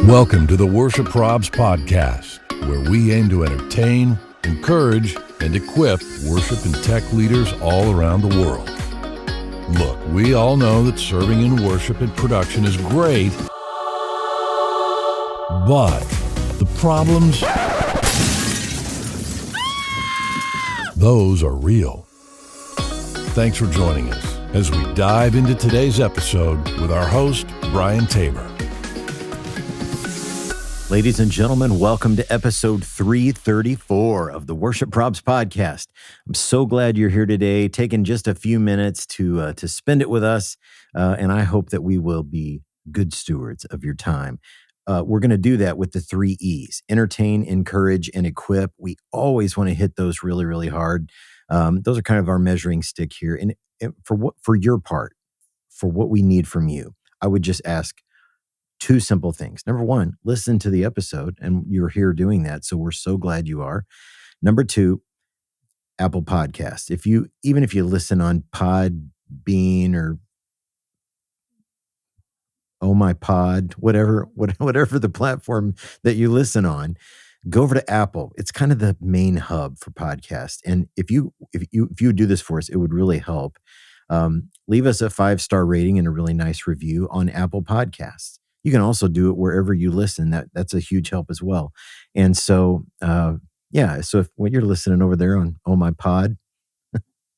Welcome to the Worship Probs podcast, where we aim to entertain, encourage, and equip worship and tech leaders all around the world. Look, we all know that serving in worship and production is great, but the problems, those are real. Thanks for joining us as we dive into today's episode with our host, Brian Tabor. Ladies and gentlemen, welcome to episode 334 of the Worship Probs podcast. I'm so glad you're here today, taking just a few minutes to spend it with us, and I hope that we will be good stewards of your time. We're going to do that with the 3 E's: entertain, encourage, and equip. We always want to hit those really, really hard. Those are kind of our measuring stick here. And for your part, for what we need from you, I would just ask 2 simple things. Number 1, listen to the episode, and you're here doing that, so we're so glad you are. Number 2, Apple Podcasts. Even if you listen on Podbean or Oh My Pod, whatever the platform that you listen on, go over to Apple. It's kind of the main hub for podcasts. And if you do this for us, it would really help. Leave us a 5-star rating and a really nice review on Apple Podcasts. You can also do it wherever you listen. That's a huge help as well. And so, so when you're listening over there on Oh My Pod,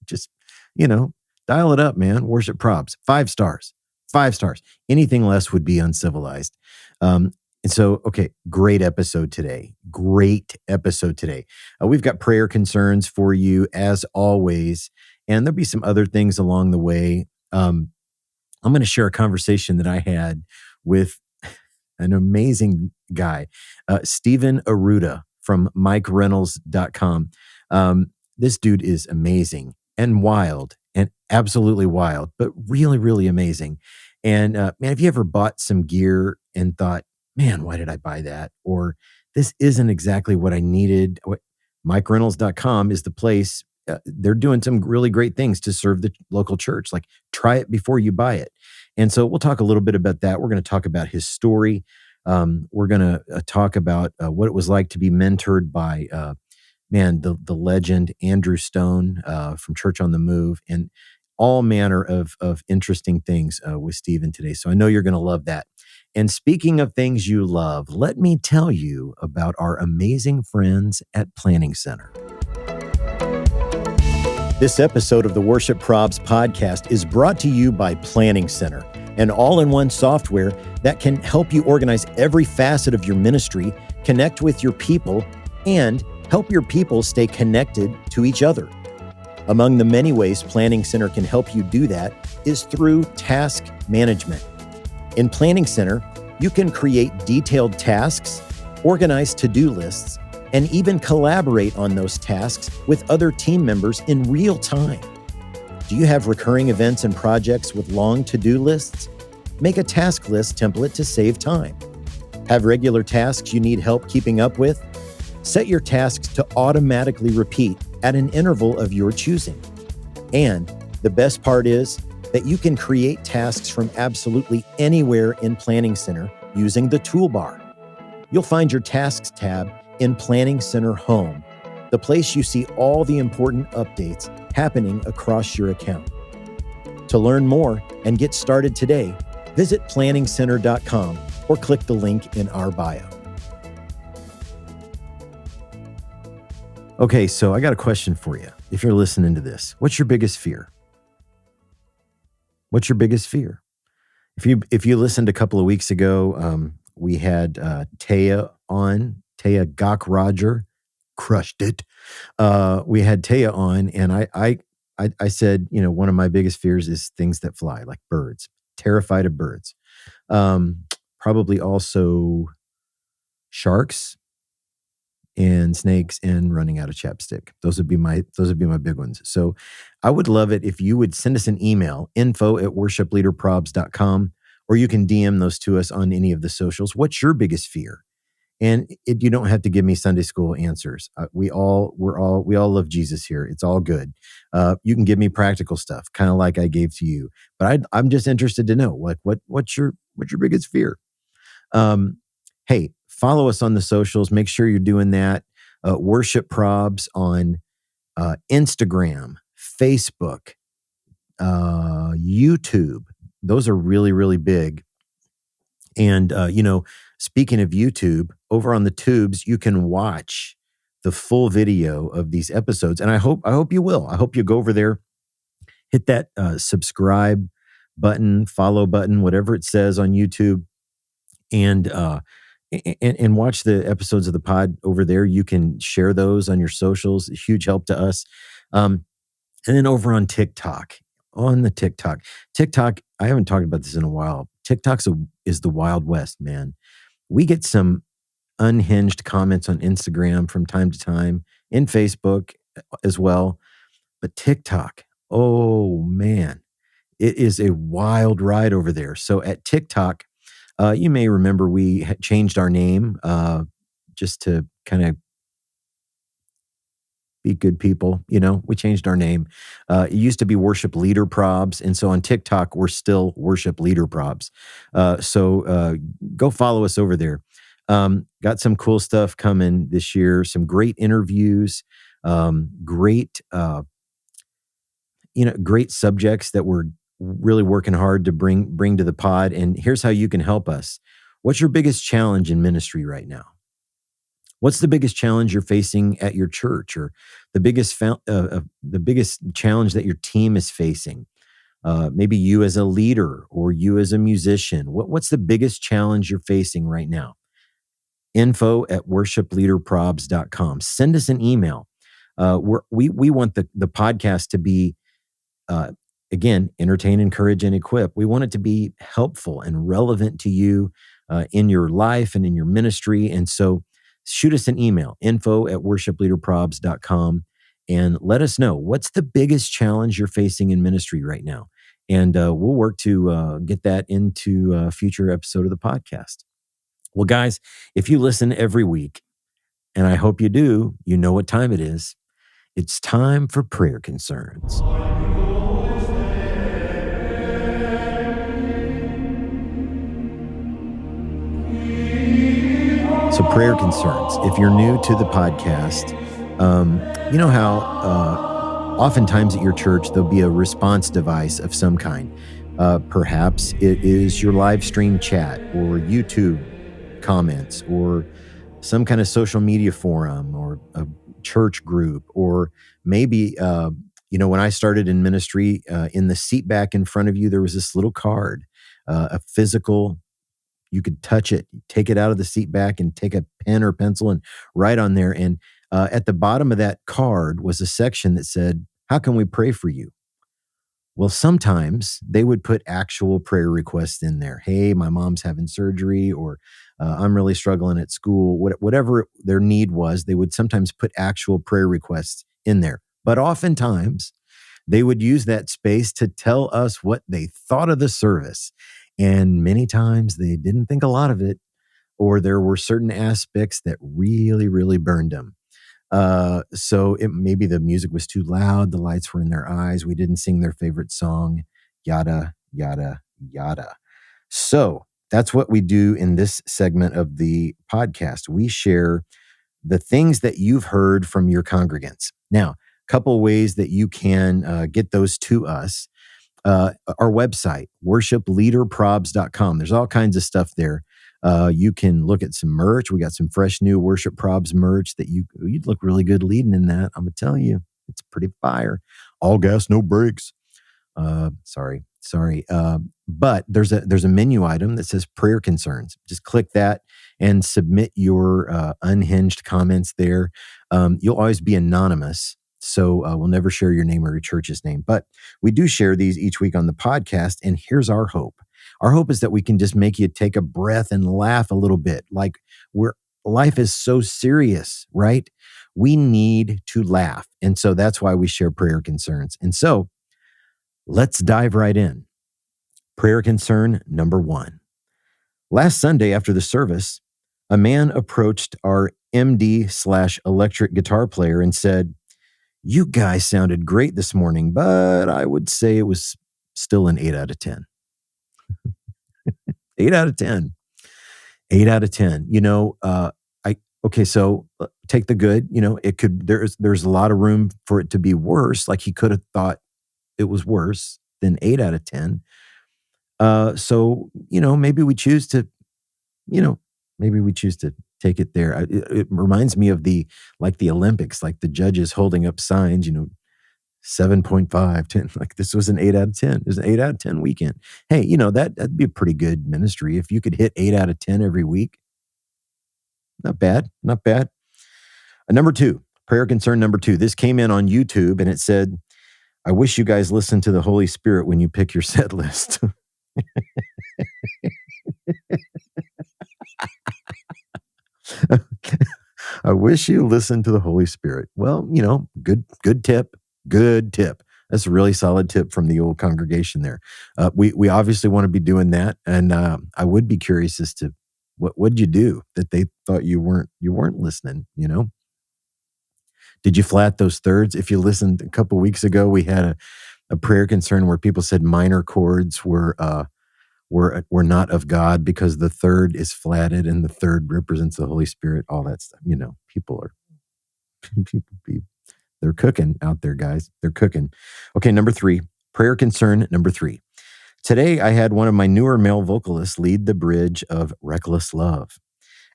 just, dial it up, man. Worship Probs, 5 stars, 5 stars. Anything less would be uncivilized. And so, okay, great episode today. We've got prayer concerns for you as always, and there'll be some other things along the way. I'm going to share a conversation that I had with an amazing guy, Stephen Arruda from MicRentals.com. This dude is amazing and wild, and absolutely wild, but really, really amazing. And man, have you ever bought some gear and thought, man, why did I buy that? Or this isn't exactly what I needed. MicRentals.com is the place. They're doing some really great things to serve the local church. Like, try it before you buy it. And so we'll talk a little bit about that. We're going to talk about his story. We're going to talk about what it was like to be mentored by, the legend Andrew Stone from Church on the Move, and all manner of interesting things with Stephen today. So I know you're going to love that. And speaking of things you love, let me tell you about our amazing friends at Planning Center. This episode of the Worship Probs podcast is brought to you by Planning Center, an all-in-one software that can help you organize every facet of your ministry, connect with your people, and help your people stay connected to each other. Among the many ways Planning Center can help you do that is through task management. In Planning Center, you can create detailed tasks, organize to-do lists, and even collaborate on those tasks with other team members in real time. Do you have recurring events and projects with long to-do lists? Make a task list template to save time. Have regular tasks you need help keeping up with? Set your tasks to automatically repeat at an interval of your choosing. And the best part is that you can create tasks from absolutely anywhere in Planning Center using the toolbar. You'll find your Tasks tab in Planning Center Home, the place you see all the important updates happening across your account. To learn more and get started today, visit planningcenter.com or click the link in our bio. Okay, so I got a question for you. If you're listening to this, what's your biggest fear? What's your biggest fear? If you listened a couple of weeks ago, we had Taya on. Taya Gok-Roger, crushed it. We had Taya on, and I said, one of my biggest fears is things that fly, like birds. Terrified of birds. Probably also sharks and snakes and running out of chapstick. Those would be my big ones. So I would love it if you would send us an email, info@worshipleaderprobs.com, or you can DM those to us on any of the socials. What's your biggest fear? And you don't have to give me Sunday school answers. We all love Jesus here. It's all good. You can give me practical stuff, kind of like I gave to you. But I'm just interested to know, like, what's your biggest fear? Hey, follow us on the socials. Make sure you're doing that. Worship Probs on Instagram, Facebook, YouTube. Those are really, really big. And, speaking of YouTube, over on the tubes, you can watch the full video of these episodes. And I hope you will. I hope you go over there, hit that subscribe button, follow button, whatever it says on YouTube, and watch the episodes of the pod over there. You can share those on your socials. A huge help to us. And then over on TikTok, TikTok, I haven't talked about this in a while. Is the Wild West, man. We get some unhinged comments on Instagram from time to time, in Facebook as well. But TikTok, oh man, it is a wild ride over there. So at TikTok, you may remember we had changed our name just to kind of be good people. We changed our name. It used to be Worship Leader Probs. And so on TikTok, we're still Worship Leader Probs. So go follow us over there. Got some cool stuff coming this year, some great interviews, great subjects that we're really working hard to bring to the pod. And here's how you can help us. What's your biggest challenge in ministry right now? What's the biggest challenge you're facing at your church, or the biggest challenge that your team is facing? Maybe you as a leader or you as a musician. What's the biggest challenge you're facing right now? info@worshipleaderprobs.com. Send us an email. We want the podcast to be, again, entertain, encourage, and equip. We want it to be helpful and relevant to you in your life and in your ministry. And so shoot us an email, info@worshipleaderprobs.com, and let us know what's the biggest challenge you're facing in ministry right now. And we'll work to get that into a future episode of the podcast. Well, guys, if you listen every week, and I hope you do, you know what time it is. It's time for prayer concerns. So prayer concerns. If you're new to the podcast, you know how oftentimes at your church, there'll be a response device of some kind. Perhaps it is your live stream chat or YouTube comments or some kind of social media forum or a church group, or maybe, when I started in ministry, in the seat back in front of you, there was this little card, a physical. You could touch it, take it out of the seat back and take a pen or pencil and write on there. And at the bottom of that card was a section that said, "How can we pray for you?" Well, sometimes they would put actual prayer requests in there. Hey, my mom's having surgery, or I'm really struggling at school. Whatever their need was, they would sometimes put actual prayer requests in there. But oftentimes, they would use that space to tell us what they thought of the service. And many times they didn't think a lot of it, or there were certain aspects that really, really burned them. So maybe the music was too loud, the lights were in their eyes, we didn't sing their favorite song, yada, yada, yada. So that's what we do in this segment of the podcast. We share the things that you've heard from your congregants. Now, a couple ways that you can get those to us. Our website, worshipleaderprobs.com. There's all kinds of stuff there. You can look at some merch. We got some fresh new Worship Probs merch that you'd look really good leading in that. I'm gonna tell you, it's pretty fire. All gas, no brakes. Sorry. But there's a menu item that says prayer concerns. Just click that and submit your unhinged comments there. You'll always be anonymous, so we'll never share your name or your church's name. But we do share these each week on the podcast, and here's our hope. Our hope is that we can just make you take a breath and laugh a little bit. Like, life is so serious, right? We need to laugh. And so that's why we share prayer concerns. And so let's dive right in. Prayer concern number 1. Last Sunday after the service, a man approached our MD/electric guitar player and said, "You guys sounded great this morning, but I would say it was still an 8 out of 10. 8 out of 10. 8 out of 10. So take the good. There's a lot of room for it to be worse. Like he could have thought it was worse than 8 out of 10. Maybe we choose to, take it there. It reminds me of the Olympics, like the judges holding up signs, 7.5, 10. Like this was an 8 out of 10. It was an 8 out of 10 weekend. Hey, that'd be a pretty good ministry if you could hit 8 out of 10 every week. Not bad. Not bad. Number 2, prayer concern number 2. This came in on YouTube and it said, I wish you guys listen to the Holy Spirit when you pick your set list. I wish you listened to the Holy Spirit. Well, good tip. Good tip. That's a really solid tip from the old congregation there. We obviously want to be doing that, and I would be curious as to what did you do that they thought you weren't listening. Did you flat those thirds? If you listened a couple weeks ago, we had a prayer concern where people said minor chords were not of God because the third is flatted and the third represents the Holy Spirit. All that stuff. They're cooking out there, guys. They're cooking. Okay, number 3, prayer concern number 3. Today, I had one of my newer male vocalists lead the bridge of Reckless Love.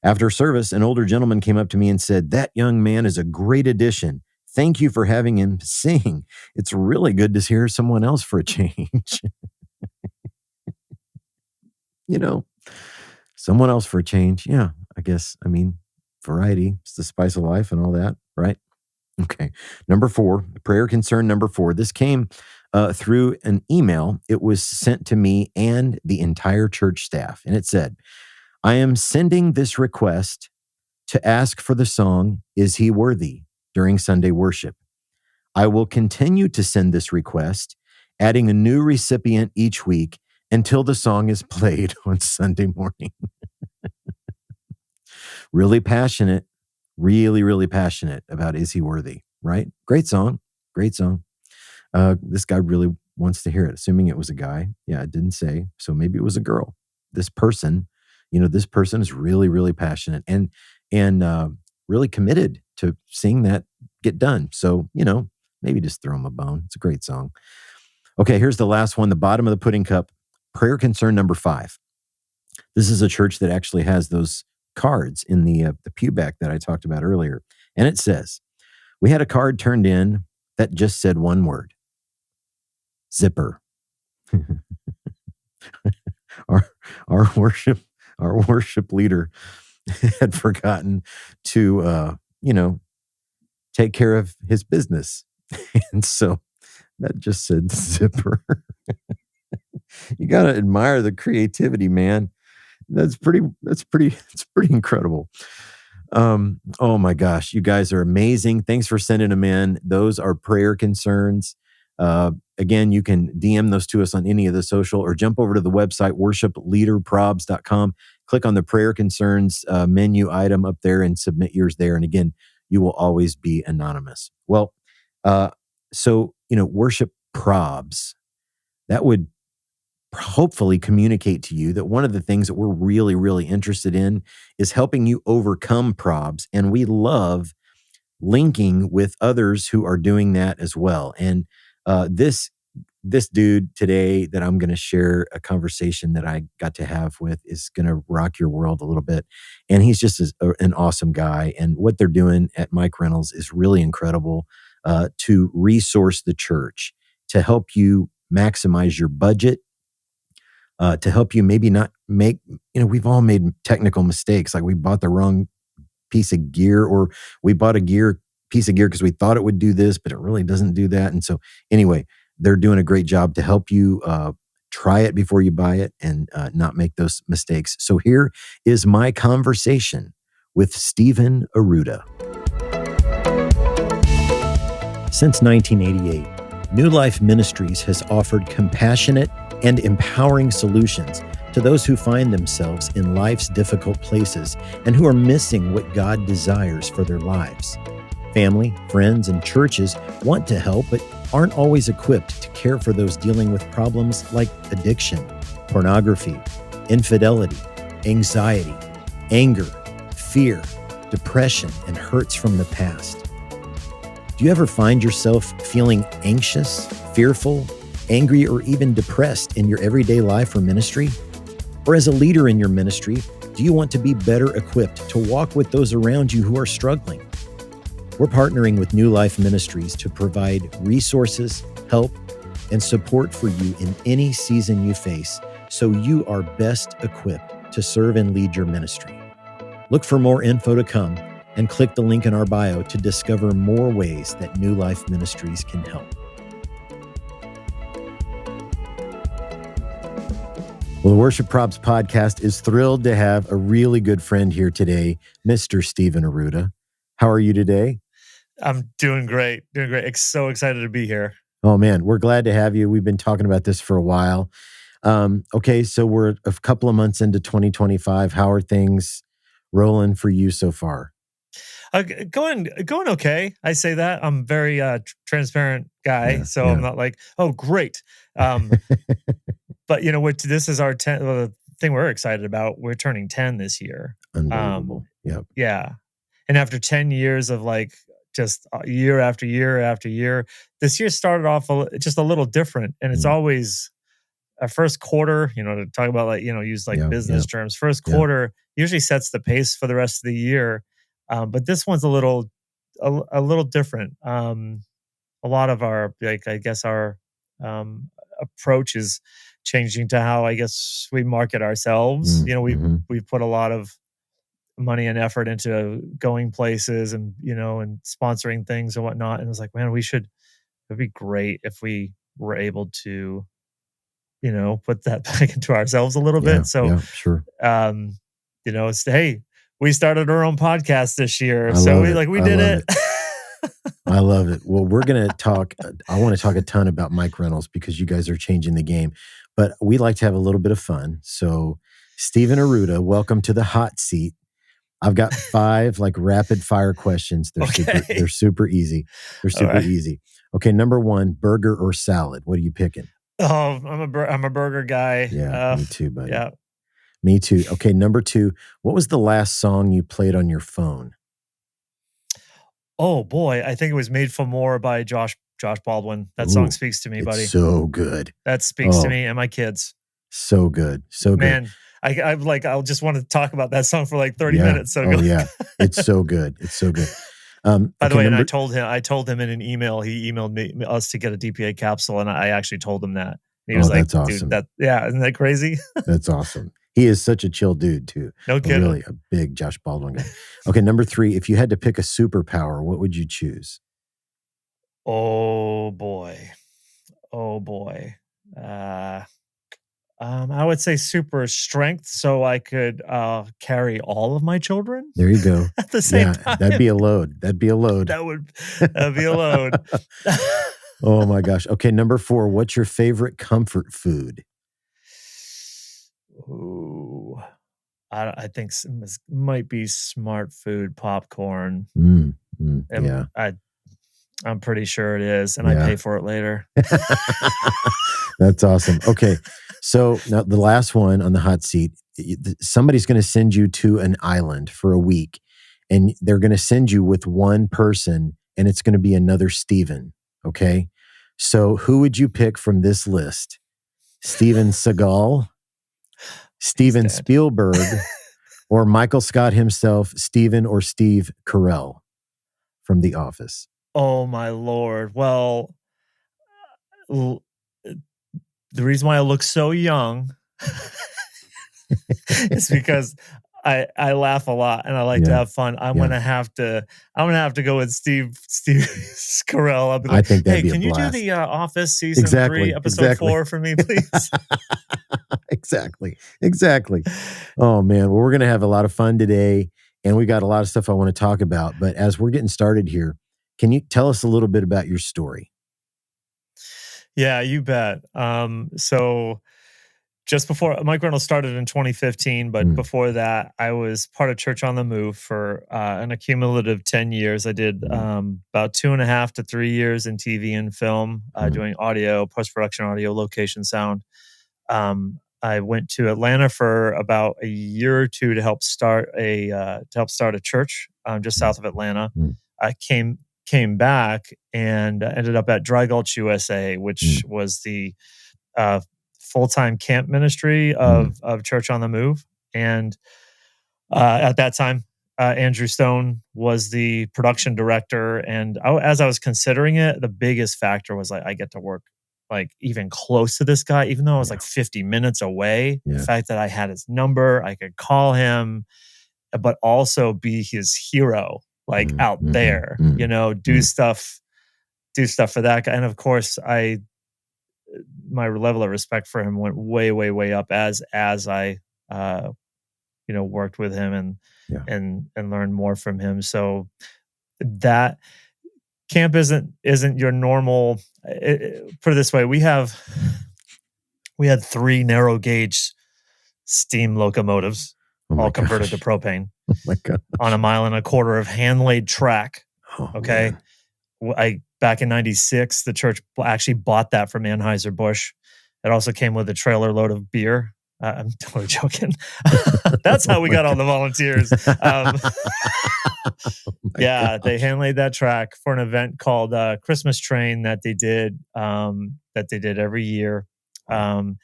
After service, an older gentleman came up to me and said, "That young man is a great addition. Thank you for having him sing. It's really good to hear someone else for a change." Someone else for a change. Yeah, I guess. Variety. It's the spice of life and all that, right? Okay. Number 4, prayer concern number 4. This came through an email. It was sent to me and the entire church staff. And it said, I am sending this request to ask for the song, Is He Worthy, during Sunday worship. I will continue to send this request, adding a new recipient each week until the song is played on Sunday morning. Really passionate. Really, really passionate about Is He Worthy, right? Great song. Great song. This guy really wants to hear it, assuming it was a guy. Yeah, it didn't say. So maybe it was a girl. This person is really, really passionate and really committed to seeing that get done. So, maybe just throw him a bone. It's a great song. Okay, here's the last one, the bottom of the pudding cup. Prayer concern number 5. This is a church that actually has those cards in the pew back that I talked about earlier. And it says, we had a card turned in that just said one word, zipper. Our worship leader had forgotten to, take care of his business. And so that just said zipper. You got to admire the creativity, man. It's pretty incredible. Oh my gosh, you guys are amazing. Thanks for sending them in. Those are prayer concerns. Again, you can DM those to us on any of the social or jump over to the website, worshipleaderprobs.com. Click on the prayer concerns menu item up there and submit yours there. And again, you will always be anonymous. Well, worship probs, that would hopefully communicate to you that one of the things that we're really, really interested in is helping you overcome probs. And we love linking with others who are doing that as well. And this dude today that I'm going to share a conversation that I got to have with is going to rock your world a little bit. And he's just an awesome guy. And what they're doing at MicRentals is really incredible to resource the church, to help you maximize your budget, to help you maybe not make, we've all made technical mistakes. Like we bought the wrong piece of gear, or we bought a piece of gear because we thought it would do this, but it really doesn't do that. And so anyway, they're doing a great job to help you try it before you buy it and not make those mistakes. So here is my conversation with Stephen Arruda. Since 1988, New Life Ministries has offered compassionate and empowering solutions to those who find themselves in life's difficult places and who are missing what God desires for their lives. Family, friends, and churches want to help, but aren't always equipped to care for those dealing with problems like addiction, pornography, infidelity, anxiety, anger, fear, depression, and hurts from the past. Do you ever find yourself feeling anxious, fearful, angry, or even depressed in your everyday life or ministry? Or as a leader in your ministry, do you want to be better equipped to walk with those around you who are struggling? We're partnering with New Life Ministries to provide resources, help, and support for you in any season you face, so you are best equipped to serve and lead your ministry. Look for more info to come and click the link in our bio to discover more ways that New Life Ministries can help. Well, the Worship Props podcast is thrilled to have a really good friend here today, Mr. Stephen Arruda. How are you today? I'm doing great. So excited to be here. Oh, man, we're glad to have you. We've been talking about this for a while. Okay, so we're a couple of months into 2025. How are things rolling for you so far? Going okay. I say that. I'm very transparent guy, so I'm not like, oh, great. But this is our 10th. Well, the thing we're excited about. We're turning 10 this year. Unbelievable. Yep. Yeah, and after 10 years of like just year after year after year, this year started off just a little different, and it's always a first quarter. To talk about use business terms. First quarter usually sets the pace for the rest of the year. But this one's a little different. A lot of our, our approach is changing to how we market ourselves. We've put a lot of money and effort into going places and and sponsoring things and whatnot. And it's like, man, it'd be great if we were able to put that back into ourselves a little bit. So sure. Hey, we started our own podcast this year. We did it. I love it. Well, we're going to talk. I want to talk a ton about MicRentals because you guys are changing the game, but we like to have a little bit of fun. So, Stephen Arruda, welcome to the hot seat. I've got 5 rapid fire questions. They're super easy. Easy. Okay, number 1, burger or salad? What are you picking? Oh, I'm a burger guy. Yeah, me too, buddy. Yeah. Me too. Okay, number 2, what was the last song you played on your phone? Oh boy, I think it was "Made for More" by Josh Baldwin. That song speaks to me, buddy. So good. That speaks to me and my kids. So good. So man, good. Man, I'll just want to talk about that song for 30 minutes. So it's so good. It's so good. By the way, and I told him in an email. He emailed us to get a DPA capsule, and I actually told him that. And he was like, "That's awesome." Dude, isn't that crazy? That's awesome. He is such a chill dude too. No kidding. Really a big Josh Baldwin guy. Okay, number 3, if you had to pick a superpower, what would you choose? Oh boy. I would say super strength, so I could carry all of my children. There you go. At the same time. That'd be a load. That'd be a load. That'd be a load. Oh my gosh. Okay, number 4, what's your favorite comfort food? Ooh, I think it might be smart food popcorn. Yeah, I'm pretty sure it is, and I pay for it later. That's awesome. Okay, so now the last one on the hot seat. Somebody's going to send you to an island for a week, and they're going to send you with one person, and it's going to be another Stephen. Okay, so who would you pick from this list? Steven Seagal, Steven Spielberg, or Michael Scott himself, Steven or Steve Carell from The Office? Oh my Lord. Well, the reason why I look so young is because I laugh a lot and I like to have fun. I'm gonna have to go with Steve Carell. I'll be like, I think that'd hey, be can a you do blast. the Office season 3, episode 4 for me, please? Exactly. Oh man, well, we're gonna have a lot of fun today, and we got a lot of stuff I want to talk about. But as we're getting started here, can you tell us a little bit about your story? Yeah, you bet. So just before MicRentals started in 2015, but before that, I was part of Church on the Move for an accumulative 10 years. I did about 2.5 to 3 years in TV and film, doing audio, post-production audio, location sound. I went to Atlanta for about a year or two to help start a church just south of Atlanta. Mm. I came back and ended up at Dry Gulch USA, which was the full-time camp ministry of Church on the Move. And at that time, Andrew Stone was the production director. And as I was considering it, the biggest factor was like, I get to work like even close to this guy, even though I was like 50 minutes away. Yeah. The fact that I had his number, I could call him, but also be his hero, like out there, do stuff for that guy. And of course, my level of respect for him went way, way, way up as I, worked with him and learned more from him. So that camp isn't your normal. Put it this way: we had 3 narrow gauge steam locomotives, all converted to propane. Oh my God! On a 1.25 miles of hand laid track. Oh, okay, back in '96, the church actually bought that from Anheuser-Busch. It also came with a trailer load of beer. I'm totally joking. That's how we got all the volunteers. They hand laid that track for an event called Christmas Train that they did every year. And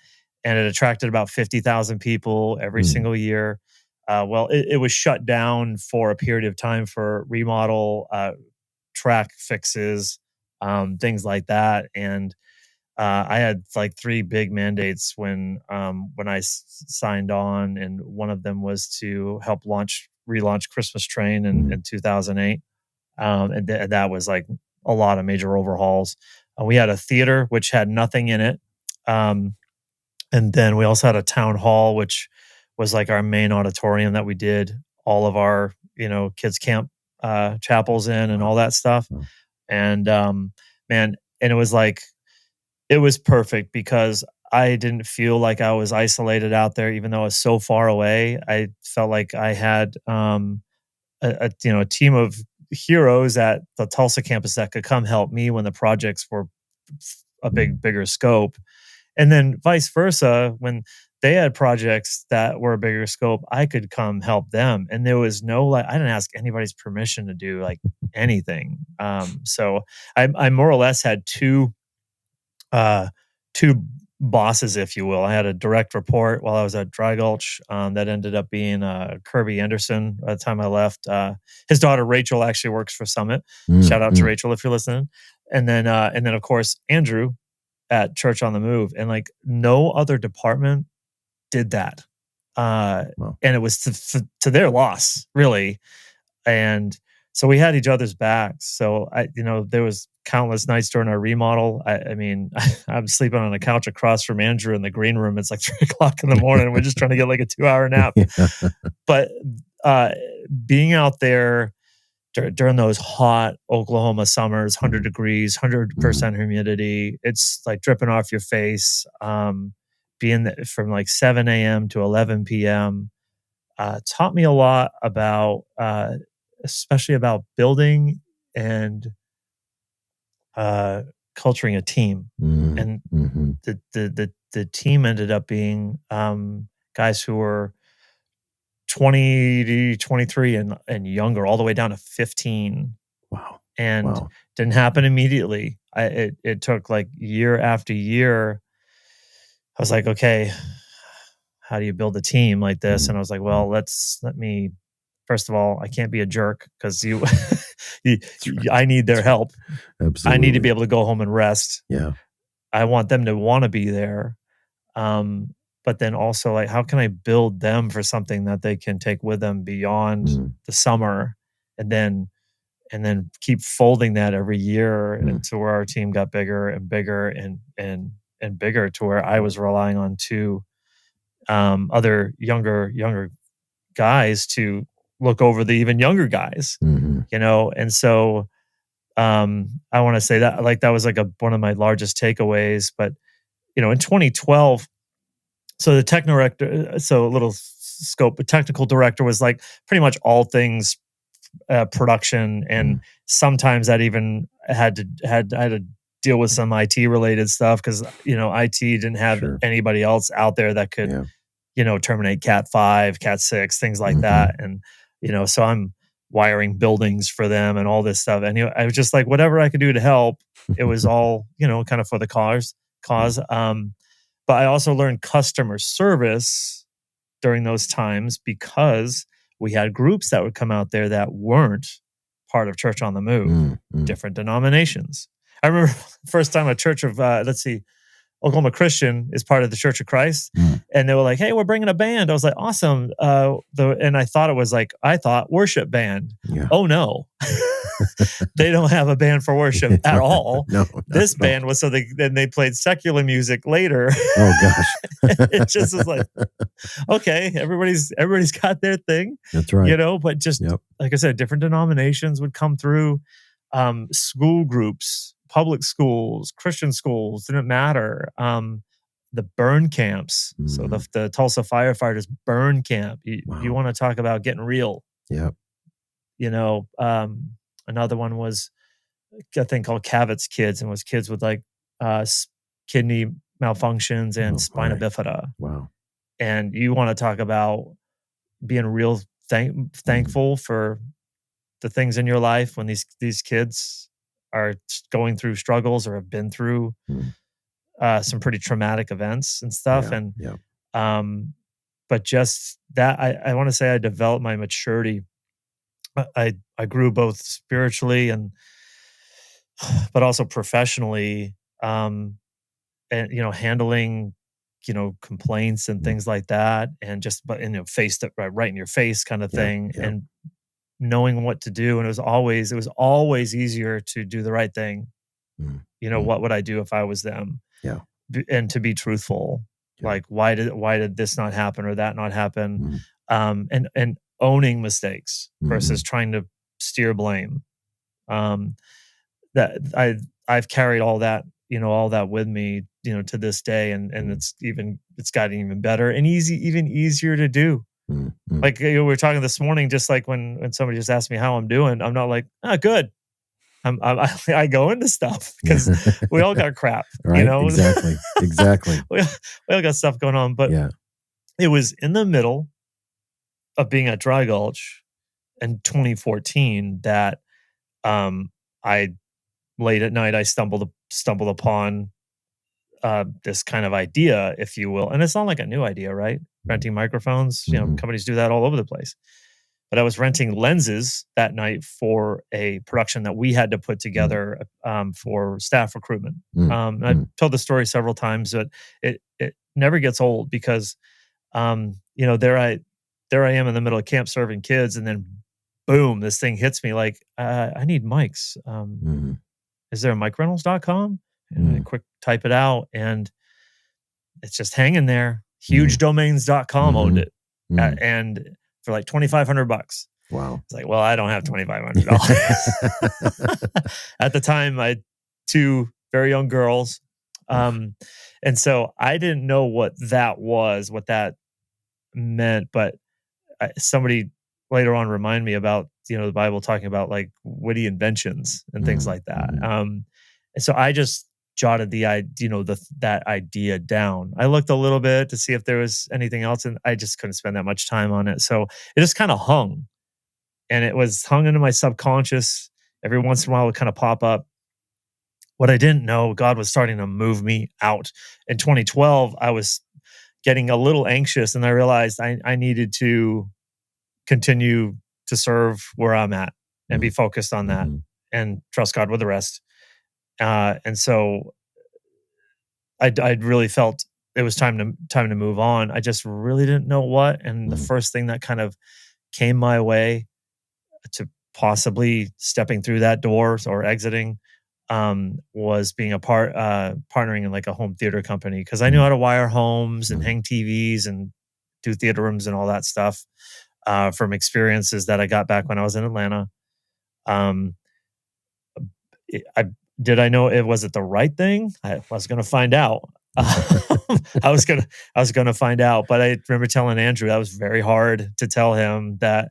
it attracted about 50,000 people every single year. It was shut down for a period of time for remodel, track fixes, things like that. And I had like 3 big mandates when I signed on, and one of them was to help relaunch Christmas Train in 2008, and that was like a lot of major overhauls. We had a theater which had nothing in it, and then we also had a town hall which was like our main auditorium that we did all of our kids camp chapels in and all that stuff. And and it was like, it was perfect because I didn't feel like I was isolated out there, even though I was so far away. I felt like I had a team of heroes at the Tulsa campus that could come help me when the projects were a bigger scope, and then vice versa when they had projects that were a bigger scope, I could come help them. And there was no I didn't ask anybody's permission to do like anything. So I more or less had two bosses, if you will. I had a direct report while I was at Dry Gulch that ended up being Kirby Anderson by the time I left. His daughter Rachel actually works for Summit. Shout out to Rachel if you're listening. And then of course Andrew at Church on the Move, and like no other department did that. And it was to their loss, really. And so we had each other's backs. So there was countless nights during our remodel. I mean, I'm sleeping on a couch across from Andrew in the green room. It's like 3:00 in the morning. We're just trying to get like a 2-hour nap. But being out there during those hot Oklahoma summers, 100 degrees, 100% humidity, it's like dripping off your face. Being from like 7 a.m. to 11 p.m. Taught me a lot about, especially about building and culturing a team. And the team ended up being guys who were 20 to 23 and younger, all the way down to 15. Wow. And didn't happen immediately. It took like year after year. I was like, okay, how do you build a team like this? And I was like, well, let me, first of all, I can't be a jerk because I need their help. Absolutely. I need to be able to go home and rest. Yeah. I want them to want to be there. But then also, like, how can I build them for something that they can take with them beyond the summer, and then keep folding that every year into where our team got bigger and bigger and bigger, to where I was relying on two other younger guys to look over the even younger guys, and so I want to say that like that was like one of my largest takeaways. But in 2012, so the technical director, so a little scope, the technical director was like pretty much all things production, and sometimes that even had to deal with some IT related stuff because IT didn't have Sure. anybody else out there that could terminate Cat 5, Cat 6, things like that. And so I'm wiring buildings for them and all this stuff. And I was just like, whatever I could do to help. It was all kind of for the cause. But I also learned customer service during those times because we had groups that would come out there that weren't part of Church on the Move, different denominations. I remember the first time a church of, Oklahoma Christian is part of the Church of Christ. And they were like, hey, we're bringing a band. I was like, awesome. And I thought it was worship band. Yeah. Oh, no. They don't have a band for worship at all. No, this band was then they played secular music later. Oh gosh. It just was like, okay, everybody's got their thing. That's right. But just like I said, different denominations would come through, school groups, public schools, Christian schools, didn't matter. The burn camps. So the Tulsa firefighters burn camp. You want to talk about getting real. Yep. Another one was a thing called Cavett's Kids, and was kids with kidney malfunctions and spina bifida. Wow. And you want to talk about being real thankful for the things in your life when these kids are going through struggles or have been through some pretty traumatic events and stuff. But just that, I want to say I developed my maturity. I grew both spiritually but also professionally, and handling complaints and things like that, and just face that right in your face kind of thing, and knowing what to do. And it was always easier to do the right thing. What would I do if I was them? Yeah. And to be truthful, like why did this not happen or that not happen? And owning mistakes versus trying to steer blame. That I've carried all that with me, to this day, and it's gotten even better and even easier to do. Like we were talking this morning, just like when somebody just asked me how I'm doing, I'm not like, good. I go into stuff because we all got crap, right? Exactly. we all got stuff going on, but it was in the middle of being at Dry Gulch in 2014 that I late at night I stumbled upon this kind of idea, if you will, and it's not like a new idea, right? Renting microphones, companies do that all over the place. But I was renting lenses that night for a production that we had to put together for staff recruitment. I've told the story several times, but it never gets old because, there I am in the middle of camp serving kids, and then boom, this thing hits me like, I need mics. Is there a MicRentals.com? And I quick type it out, and it's just hanging there. HugeDomains.com owned it, and for like $2,500. Wow! It's like, well, I don't have $2,500. At the time, I had two very young girls, and so I didn't know what that meant. But somebody later on reminded me about the Bible talking about like witty inventions and things like that. And so I just jotted that idea down. I looked a little bit to see if there was anything else, and I just couldn't spend that much time on it. So it just kind of hung, and it was hung into my subconscious. Every once in a while, it would kind of pop up. What I didn't know, God was starting to move me out. In 2012, I was getting a little anxious, and I realized I needed to continue to serve where I'm at and be focused on that and trust God with the rest. And so I really felt it was time to move on. I just really didn't know what. And the first thing that kind of came my way to possibly stepping through that door or exiting was being partnering in like a home theater company, because I knew how to wire homes and hang TVs and do theater rooms and all that stuff from experiences that I got back when I was in Atlanta. Did I know it was the right thing? I was going to find out. I was going to find out, but I remember telling Andrew that was very hard to tell him that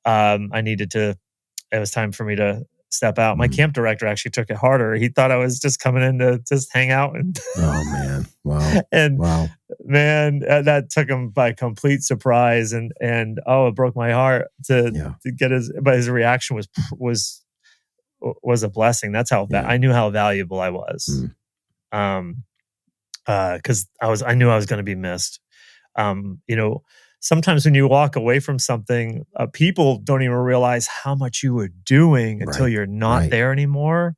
it was time for me to step out. My camp director actually took it harder. He thought I was just coming in to just hang out and Oh man. Wow. and Wow. man, that took him by complete surprise, and it broke my heart to get but his reaction was a blessing. That's how I knew how valuable I was. Because I knew I was going to be missed. Sometimes when you walk away from something, people don't even realize how much you were doing until you're not there anymore.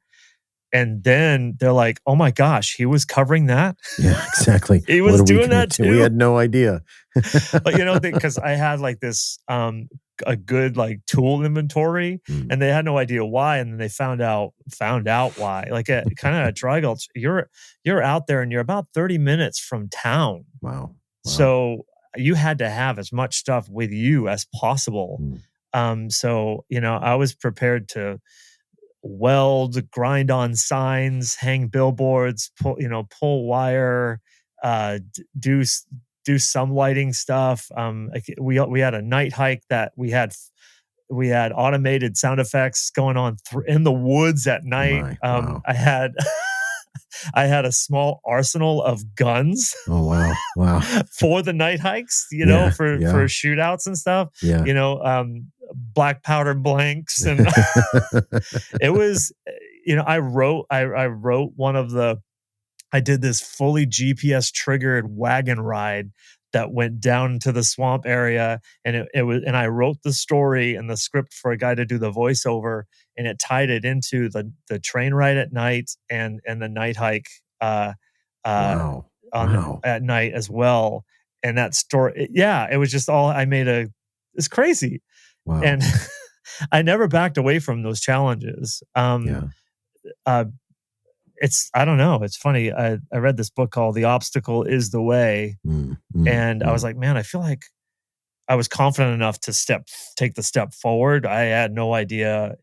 And then they're like, oh my gosh, he was covering that? Yeah, exactly. He was doing that too. We had no idea. But because I had like this a good like tool inventory, and they had no idea why, and then they found out why. Like kind of a dry gulch, you're out there and you're about 30 minutes from town. Wow. So you had to have as much stuff with you as possible. So I was prepared to weld, grind on signs, hang billboards, pull wire, do some lighting stuff. We had a night hike that we had automated sound effects going on in the woods at night. I had I had a small arsenal of guns. Oh wow! For the night hikes, for shootouts and stuff. Black powder blanks, and it was, I wrote I did this fully GPS triggered wagon ride that went down to the swamp area, and and I wrote the story and the script for a guy to do the voiceover, and it tied it into the train ride at night and the night hike at night as well. And that story, it was just all it's crazy. Wow. And I never backed away from those challenges. It's, I don't know. It's funny. I read this book called The Obstacle is the Way. And I was like, man, I feel like I was confident enough to take the step forward. I had no idea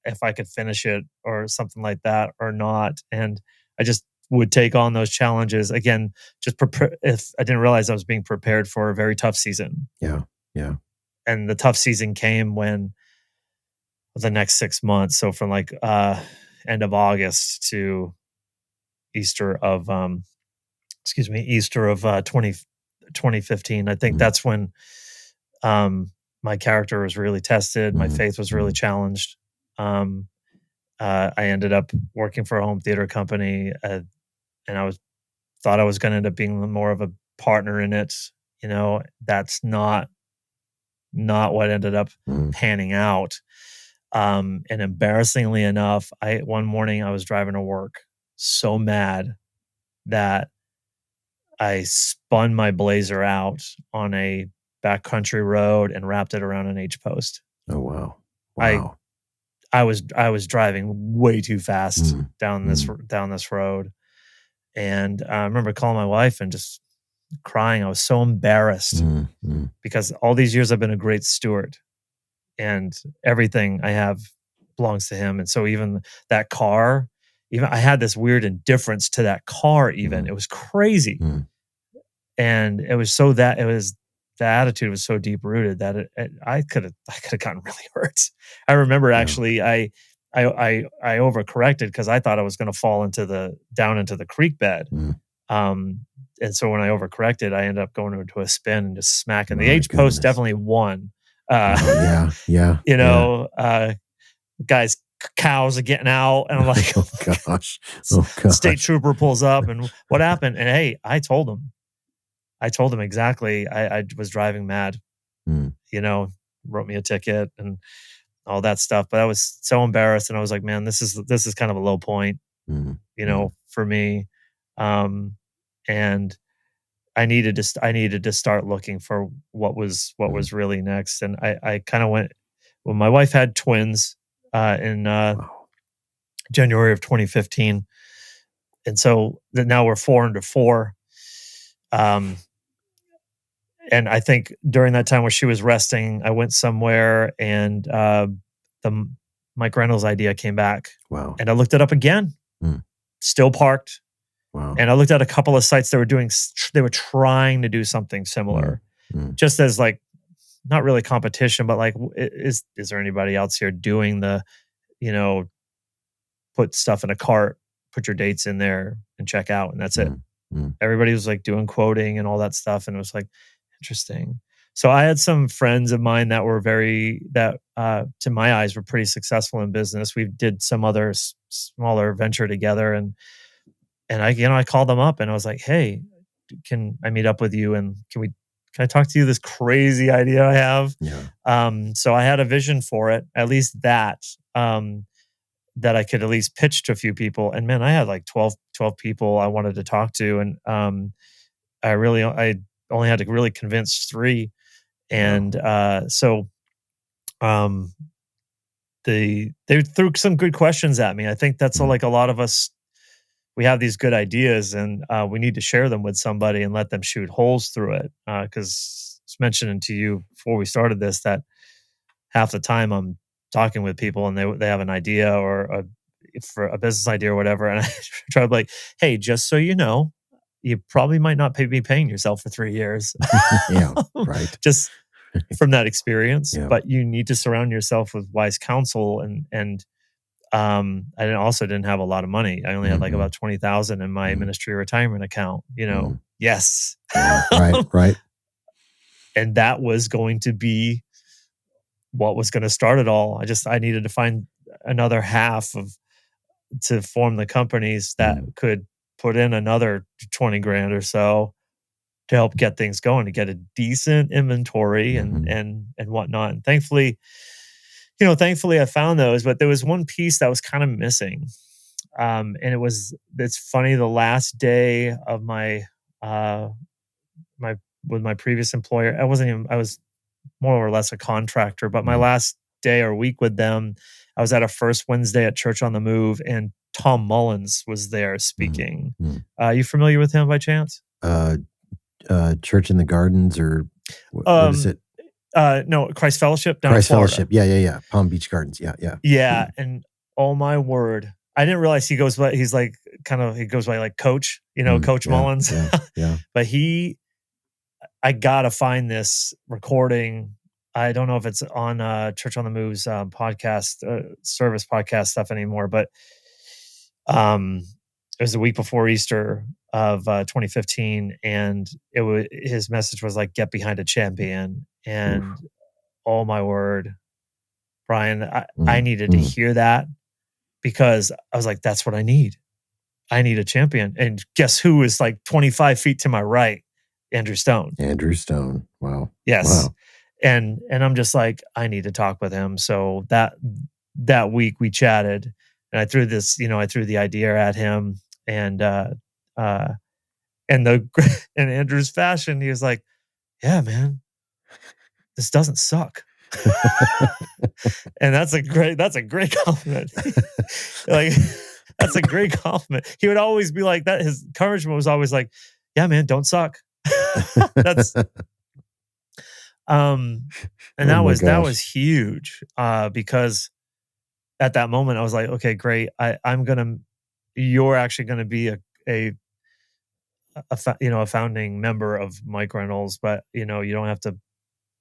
if I could finish it or something like that or not. And I just would take on those challenges again, just prepare if I didn't realize I was being prepared for a very tough season. Yeah. And the tough season came when the next 6 months. So from like end of August to Easter of 2015. I think that's when my character was really tested. My faith was really challenged. I ended up working for a home theater company, and I thought I was going to end up being more of a partner in it. That's not what ended up panning out. And embarrassingly enough, one morning I was driving to work so mad that I spun my Blazer out on a backcountry road and wrapped it around an H post. Oh wow! Wow. I was driving way too fast down this road, and I remember calling my wife and just crying. I was so embarrassed because all these years I've been a great steward, and everything I have belongs to him. And so even that car, I had this weird indifference to that car. Even it was crazy, and it was the attitude was so deep rooted that I could have gotten really hurt. I remember actually I overcorrected because I thought I was going to fall down into the creek bed. And so when I overcorrected, I ended up going into a spin and just smacking the H post. Definitely won. Yeah. Guys, cows are getting out, and I'm like, oh gosh. State trooper pulls up, and what happened? And hey, I told him exactly. I was driving mad. Wrote me a ticket and all that stuff. But I was so embarrassed, and I was like, man, this is kind of a low point, for me. And I needed to start looking for what was really next. And I kind of went. Well, my wife had twins in January of 2015, and so now we're 4 under 4. And I think during that time where she was resting, I went somewhere, and the MicRentals idea came back. Wow! And I looked it up again. Still parked. Wow! And I looked at a couple of sites they were trying to do something similar, just as like not really competition, but like is there anybody else here doing the put stuff in a cart, put your dates in there and check out, and that's it. Everybody was like doing quoting and all that stuff. And it was like, interesting. So I had some friends of mine that were to my eyes were pretty successful in business. We did some other smaller venture together, and I called them up and I was like, hey, can I meet up with you? And can I talk to you this crazy idea I have? Yeah. So I had a vision for it, at least that I could at least pitch to a few people. And man, I had like 12 people I wanted to talk to. And I only had to really convince 3. And they threw some good questions at me. I think that's like a lot of us, we have these good ideas and we need to share them with somebody and let them shoot holes through it. Because I was mentioning to you before we started this that half the time I'm talking with people and they have an idea or for a business idea or whatever, and I try to be like, hey, just so you know, you probably might not be paying yourself for 3 years. Yeah, right. Just from that experience, Yeah. but you need to surround yourself with wise counsel. And I also didn't have a lot of money. I only had like about 20,000 in my ministry retirement account. Yes, right. And that was going to be what was going to start it all. I needed to find another half to form the companies that could put in another 20 grand or so to help get things going, to get a decent inventory and whatnot. And thankfully I found those, but there was one piece that was kind of missing. And it's funny, the last day of my with my previous employer, I was more or less a contractor, but my last day or week with them, I was at a First Wednesday at Church on the Move, and Tom Mullins was there speaking. You familiar with him by chance? Church in the Gardens, or what is it? No, Christ Fellowship down in Christ Florida. Fellowship. Yeah. Palm Beach Gardens. Yeah. And oh my word, I didn't realize he goes by like Coach, Coach Mullins. Yeah. But I gotta find this recording. I don't know if it's on Church on the Move's podcast, service podcast stuff anymore, but it was the week before Easter of 2015, and his message was like, "Get behind a champion." And oh my word, Brian, I needed to hear that, because I was like, "That's what I need. I need a champion." And guess who is like 25 feet to my right? Andrew Stone. Wow. Yes. Wow. And I'm just like, I need to talk with him. So that week we chatted, and I threw the idea at him, and in Andrew's fashion, he was like, "Yeah, man, this doesn't suck." And that's a great compliment. Like, that's a great compliment. He would always be like that. His encouragement was always like, "Yeah, man, don't suck." That's and that was huge, because at that moment I was like, okay, great. You're actually gonna be a founding member of MicRentals, but you don't have to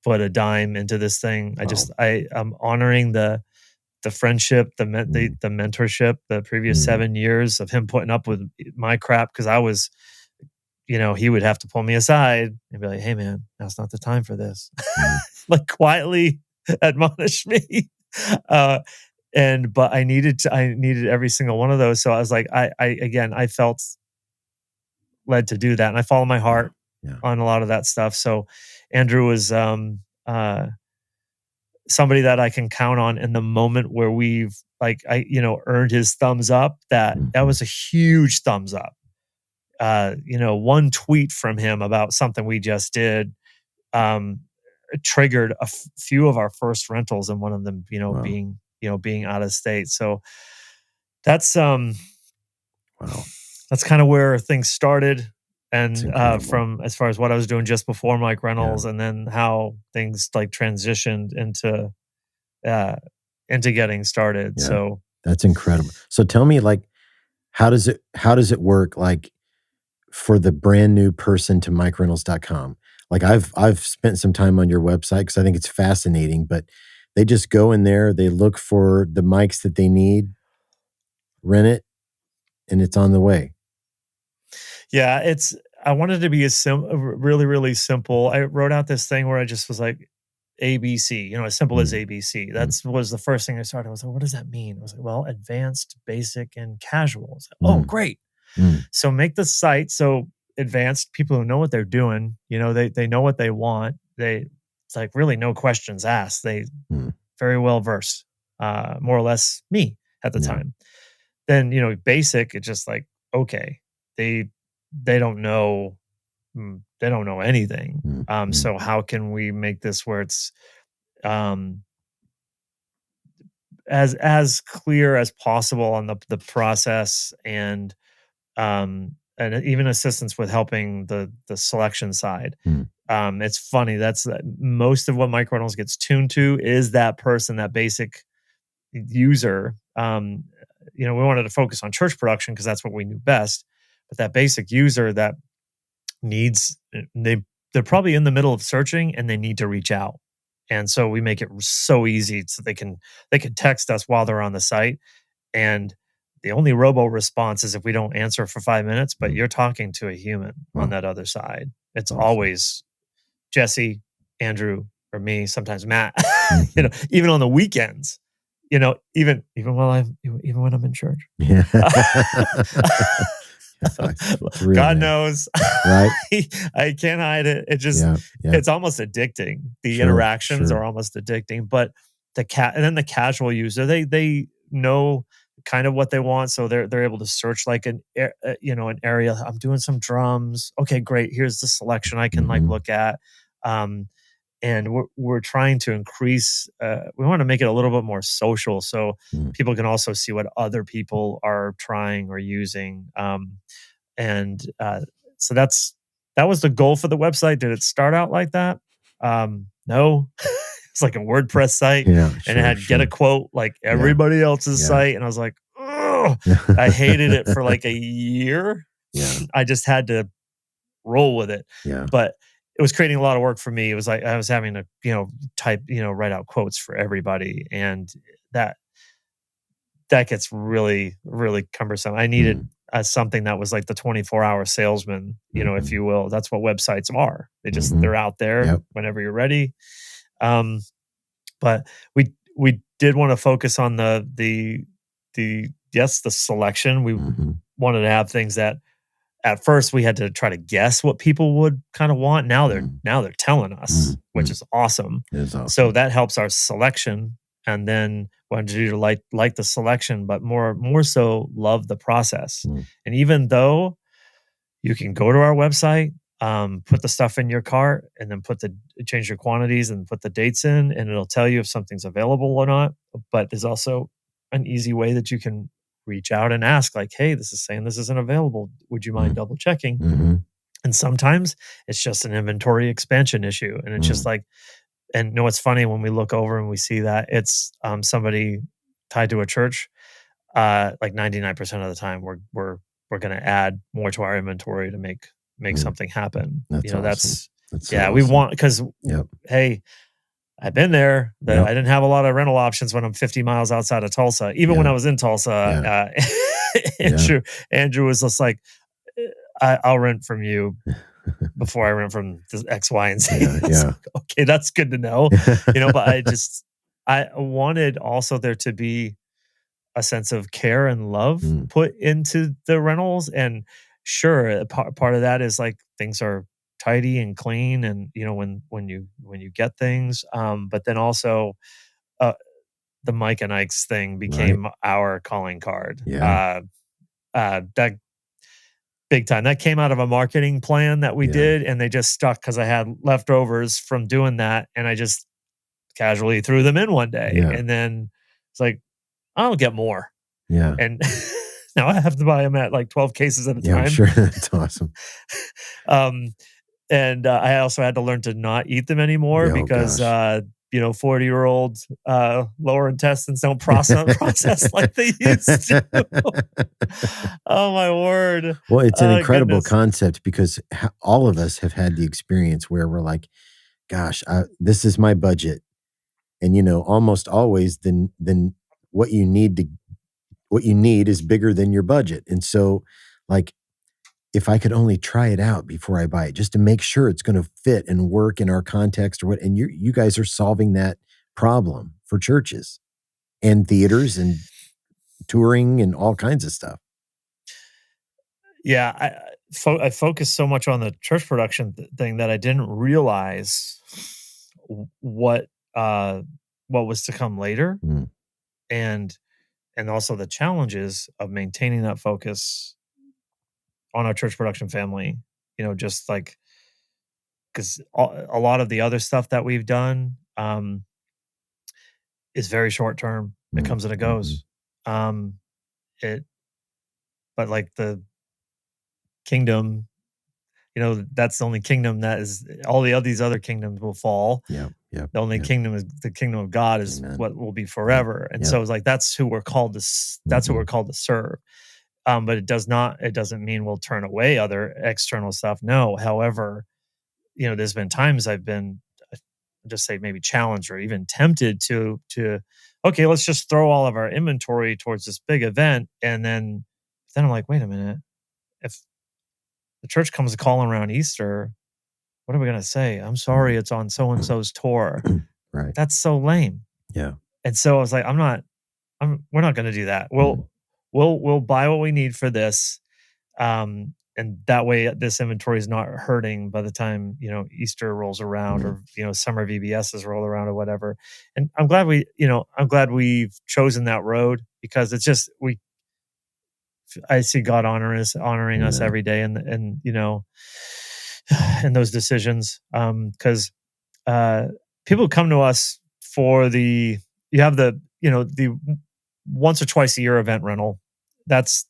put a dime into this thing. I'm honoring the friendship, the mentorship, the previous 7 years of him putting up with my crap, because I was, he would have to pull me aside and be like, "Hey man, now's not the time for this." Like quietly admonish me. But I needed every single one of those. So I was like, I felt led to do that. And I follow my heart on a lot of that stuff. So Andrew was somebody that I can count on in the moment where we've earned his thumbs up. That was a huge thumbs up. One tweet from him about something we just did triggered a few of our first rentals, and one of them, being out of state. So that's that's kind of where things started, and from as far as what I was doing just before MicRentals, and then how things like transitioned into getting started. Yeah. So that's incredible. So tell me, like, how does it work? Like, for the brand new person to MicRentals.com. Like, I've spent some time on your website because I think it's fascinating, but They just go in there, they look for the mics that they need, rent it, and it's on the way. Yeah, I wanted to be really, really simple. I wrote out this thing where I just was like, ABC, as simple as ABC. That was the first thing I started. I was like, what does that mean? I was like, well, advanced, basic, and casual. I was like, oh, great. So make the site so advanced people who know what they're doing, they know what they want. It's like really no questions asked. They very well versed, more or less me at the time. Then, basic, it's just like, okay, they don't know anything. So how can we make this where it's as clear as possible on the process, and even assistance with helping the selection side. It's funny, that's most of what MicRentals gets tuned to is that person, that basic user. We wanted to focus on church production because that's what we knew best, but that basic user that needs, they're probably in the middle of searching and they need to reach out. And so we make it so easy so they can text us while they're on the site. And the only robo response is if we don't answer for 5 minutes, but you're talking to a human on that other side. It's always Jesse, Andrew, or me, sometimes Matt, even on the weekends, even when I'm in church. Yeah. God knows, right? I can't hide it. It just, it's almost addicting. The interactions are almost addicting, but and then the casual user, they know kind of what they want. So they're able to search like an area. I'm doing some drums. Okay, great. Here's the selection I can look at. And we're trying to increase, we want to make it a little bit more social so people can also see what other people are trying or using. So that was the goal for the website. Did it start out like that? No. It's like a WordPress site, and it had get a quote like everybody else's site. And I was like, oh, I hated it for like a year. I just had to roll with it. But it was creating a lot of work for me. It was like I was having to, write out quotes for everybody. And that gets really, really cumbersome. I needed something that was like the 24-hour salesman, if you will. That's what websites are. They're out there whenever you're ready. But we did want to focus on the selection. We wanted to have things that at first we had to try to guess what people would kind of want. Now they're telling us, which is awesome. It is awesome. So that helps our selection. And then wanted to do to like the selection, but more so love the process. And even though you can go to our website, put the stuff in your cart, and then change your quantities and put the dates in, and it'll tell you if something's available or not. But there's also an easy way that you can reach out and ask, like, hey, this is saying this isn't available. Would you mind double checking? And sometimes it's just an inventory expansion issue. And it's just like, and what's funny when we look over and we see that it's somebody tied to a church, like 99% of the time we're going to add more to our inventory to make something happen. That's awesome. That's awesome. We want, because hey, I've been there. I didn't have a lot of rental options when I'm 50 miles outside of Tulsa. Even when I was in Tulsa, Andrew was just like, I'll rent from you before I rent from the X, Y, and Z. Like, okay, that's good to know. But I wanted also there to be a sense of care and love put into the rentals. And sure, part of that is like things are tidy and clean, and when you get things, but then also the Mike and Ike's thing became our calling card. That big time. That came out of a marketing plan that we did, and they just stuck because I had leftovers from doing that, and I just casually threw them in one day, and then it's like, I'll get more. And now I have to buy them at like 12 cases at a time. Sure. That's awesome. And I also had to learn to not eat them anymore because 40-year-old lower intestines don't process like they used to. Oh my word. Well, it's an incredible concept because all of us have had the experience where we're like, gosh, this is my budget. And almost always then what you need is bigger than your budget. And so, like, if I could only try it out before I buy it, just to make sure it's going to fit and work in our context or what. And you guys are solving that problem for churches and theaters and touring and all kinds of stuff. Yeah, I focused so much on the church production thing that I didn't realize what was to come later, Mm. and also the challenges of maintaining that focus on our church production family. Just like, because a lot of the other stuff that we've done is very short term. It comes and it goes. It But like the kingdom, that's the only kingdom that is. All these other kingdoms will fall. Yeah. The only kingdom is the kingdom of God, is Amen. what will be forever. And Yeah. so it's like, that's who we're called to. That's who we're called to serve. But it doesn't mean we'll turn away other external stuff. No. However, there's been times I've been, just say, maybe challenged or even tempted to, okay, let's just throw all of our inventory towards this big event. And then I'm like, wait a minute, if the church comes calling around Easter, what are we going to say? I'm sorry, it's on so-and-so's tour. Right. That's so lame. Yeah. And so I was like, we're not going to do that. We'll buy what we need for this. And that way this inventory is not hurting by the time, Easter rolls around, or, summer VBSs roll around or whatever. And I'm glad we've chosen that road, because it's just, I see God honoring us every day, and in those decisions. Because people come to us for you have the once or twice a year event rental. That's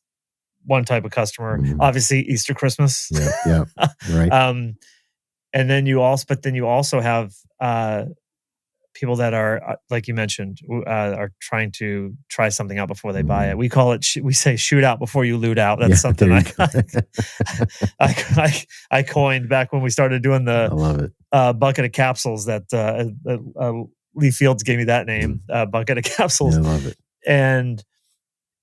one type of customer. Obviously, Easter, Christmas. Yeah. Right. And then you also have people that are, like you mentioned, are trying to try something out before they buy it. We call it, we say, shoot out before you loot out. That's something I coined back when we started doing I love it. Bucket of capsules. That Lee Fields gave me that name, Bucket of Capsules. I love it. And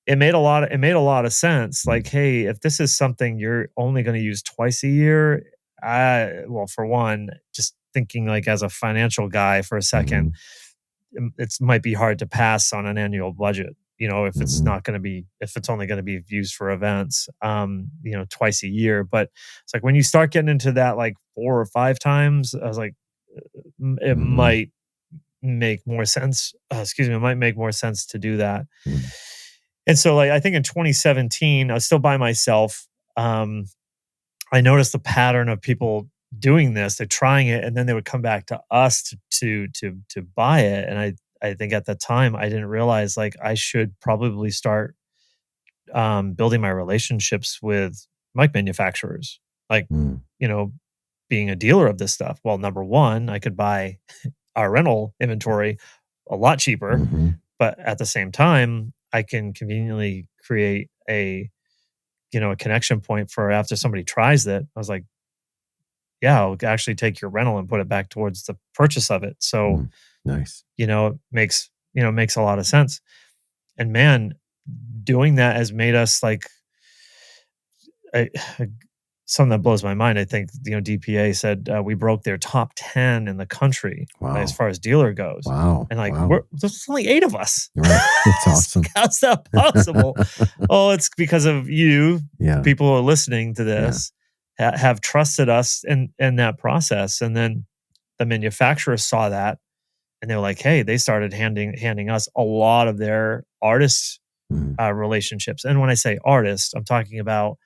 it made a lot of sense. Like, hey, if this is something you're only going to use twice a year, well, for one, just thinking like as a financial guy for a second, it might be hard to pass on an annual budget. If it's only going to be used for events, twice a year. But it's like when you start getting into that, like 4 or 5 times, I was like, it might make more sense. It might make more sense to do that. And so, like, I think in 2017, I was still by myself. I noticed the pattern of people doing this. They're trying it, and then they would come back to us to buy it. And I think at the time I didn't realize, like, I should probably start building my relationships with mic manufacturers, like, being a dealer of this stuff. Well, number one, I could buy our rental inventory a lot cheaper, but at the same time, I can conveniently create a connection point for after somebody tries it. I was like, yeah, I'll actually take your rental and put it back towards the purchase of it. So nice. It makes a lot of sense. And man, doing that has made us like something that blows my mind. I think, DPA said we broke their top 10 in the country as far as dealer goes. Wow. And like, there's only 8 of us. Right. That's awesome. How's that possible? Oh, it's because of you. Yeah. People who are listening to this have trusted us in that process. And then the manufacturers saw that, and they were like, hey, they started handing us a lot of their artist relationships. And when I say artist, I'm talking about